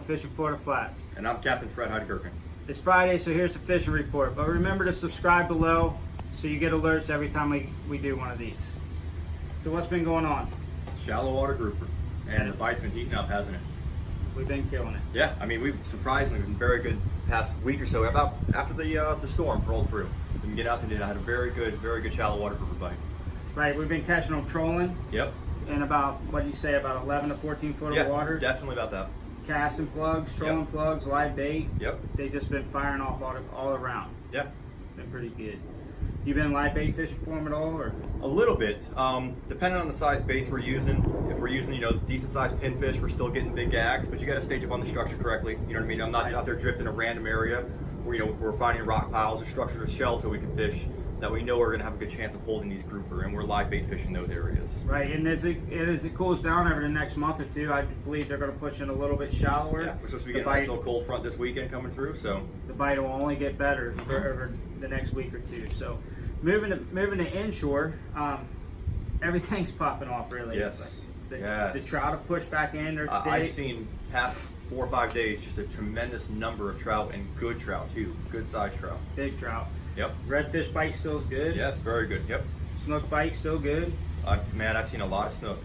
with Fishing Florida Flats. And I'm Captain Fred Heideggerken. It's Friday, so here's the fishing report. But remember to subscribe below so you get alerts every time we do one of these. So what's been going on? Shallow water grouper. And the bite's been heating up, hasn't it? We've been killing it. Yeah, I mean, we've surprisingly been very good past week or so. About after the storm rolled through. We can get out there and I had a very good shallow water grouper bite. Right, we've been catching them trolling Yep. in about, what do you say, about 11 to 14 foot Yeah, of water. definitely about that. Casting plugs, trolling plugs, live bait. Yep. They've just been firing off all around. Yeah. Been pretty good. You been live bait fishing for them at all, or? A little bit, depending on the size baits we're using. If we're using, decent sized pinfish, we're still getting big gags, but you got to stage up on the structure correctly. You know what I mean? I'm not out there drifting a random area where, we're finding rock piles or structures or shelves that we can fish that we know we're going to have a good chance of holding these grouper, and we're live bait fishing those areas. Right, and as it cools down over the next month or two, I believe they're going to push in a little bit shallower. Yeah, we're supposed to be getting a nice little cold front this weekend coming through, so the bite will only get better over the next week or two. So moving to inshore, everything's popping off really. Yes. The trout have pushed back in. I've seen past 4 or 5 days just a tremendous number of trout, and good trout too, good sized trout. Big trout. Yep. Redfish bite still good. Yes, very good. Yep. Snook bite still good. Man, I've seen a lot of snook.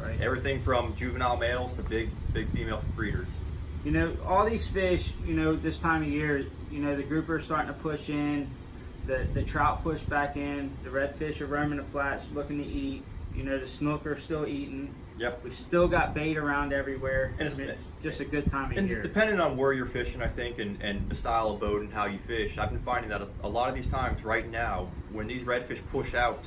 Right. Everything from juvenile males to big female breeders. All these fish, this time of year, the grouper are starting to push in, the trout push back in, the redfish are roaming the flats looking to eat, the snook are still eating. Yep. We still got bait around everywhere. And it's just a good time of year. Depending on where you're fishing, I think, and the style of boat and how you fish, I've been finding that a lot of these times right now, when these redfish push out,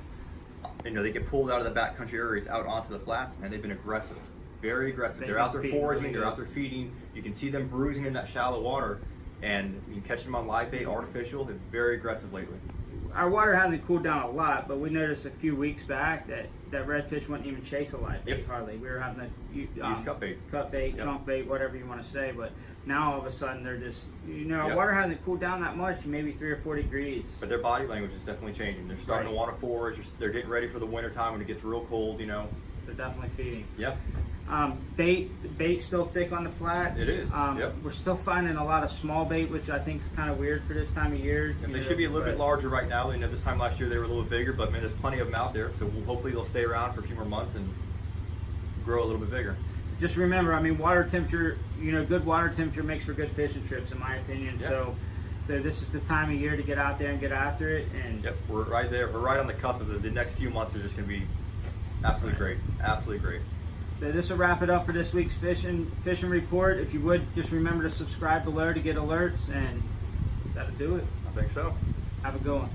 they get pulled out of the backcountry areas out onto the flats, man, they've been aggressive. Very aggressive. They're out there foraging, really they're out there feeding. You can see them bruising in that shallow water, and you can catch them on live bait, artificial. They're very aggressive lately. Our water hasn't cooled down a lot, but we noticed a few weeks back that redfish wouldn't even chase a live bait hardly. We were having to use cut bait, chunk bait, whatever you want to say. But now all of a sudden they're just, our water hasn't cooled down that much, maybe 3 or 4 degrees. But their body language is definitely changing. They're starting to want to forage. They're getting ready for the winter time when it gets real cold. They're definitely feeding. Yep. Bait's still thick on the flats. It is. Yep. We're still finding a lot of small bait, which I think is kind of weird for this time of year. And they should be a little bit larger right now. This time last year they were a little bit bigger, but man, there's plenty of them out there. So hopefully they'll stay around for a few more months and grow a little bit bigger. Just remember, water temperature. Good water temperature makes for good fishing trips, in my opinion. Yep. So this is the time of year to get out there and get after it. And yep, we're right there. We're right on the cusp of it. The next few months are just going to be absolutely great. Absolutely great. So this will wrap it up for this week's fishing report. If you would, just remember to subscribe below to get alerts, and that'll do it. I think so. Have a good one.